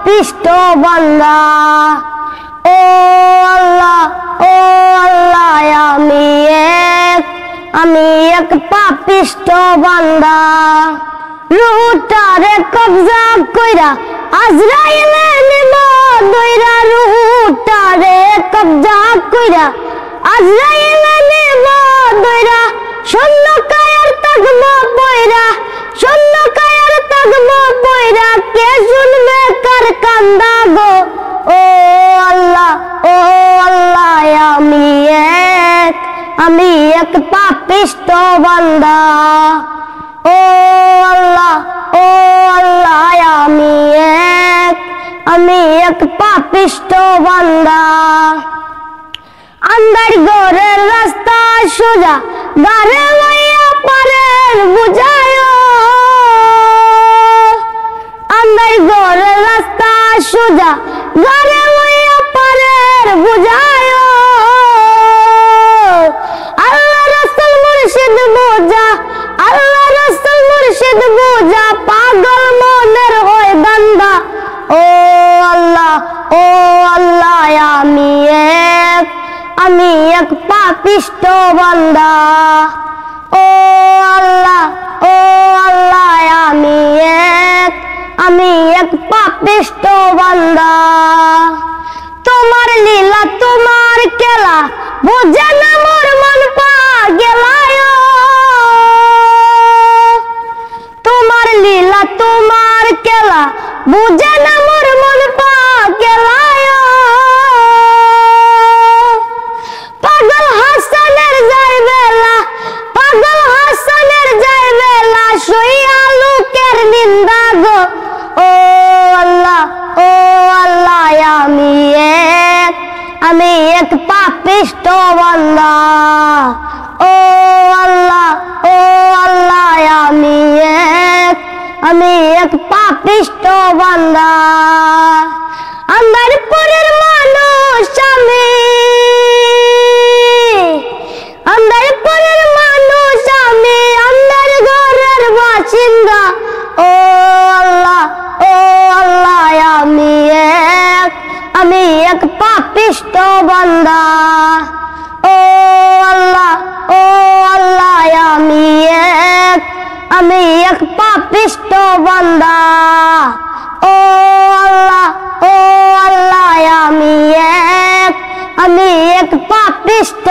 পাপিষ্ট বান্দা। ও আল্লাহ আমি এক পাপিষ্ট বান্দা। রুহটারে কবজা কইরা আজরাইলে নিব দইরা, রুহটারে কবজা কইরা আজরাইলে নিব দইরা, শূন্য কায়ার থাকবো বইরা, শূন্য কায়ার থাকবো বইরা, কে শুনবে কার কান্দা গো। ও আল্লাহ আমি এক পাপিষ্ট বান্দা। ও আল্লাহ আমি এক পাপিষ্ট বান্দা। আন্দার ঘরের রাস্তা সোজা গারে লইয়া পারের বুঝায়, আন্দার ঘরের রাস্তা সোজা গারে লইয়া পারের বুঝায়। আল্লাহ রাসূল মুর্শিদ বুঝা, আল্লাহ রাসূল মুর্শিদ বুঝা, পাগল মনের হয় বান্দা। ও আল্লাহ আমি এক পাপিষ্ট বান্দা। ও আল্লাহ আমি এক পাপিষ্ট বান্দা। তোমার লীলা তোমার খেলা বুঝে না মোর মন পাগলায়, তোমার লীলা তোমার খেলা বুঝে না মোর মন পাগলায়। পাগল হাসানের যাই বেলা, পাগল হাসানের যাই বেলা, সইয়া লোকের নিন্দা গো। ও আল্লাহ আমি এক পাপিষ্ট বান্দা। ও আল্লাহ আমি এক পাপিষ্ট বান্দা। আন্দারপুরের মানুষ আমি, আন্দারপুরের মানুষ আমি, আন্দার ঘরের বাসিন্দা। ও আল্লাহ আমি এক পাপিষ্ট বান্দা। ও আল্লাহ আমি এক পাপিষ্ট বান্দা। ও আল্লাহ আমি এক পাপিষ্ট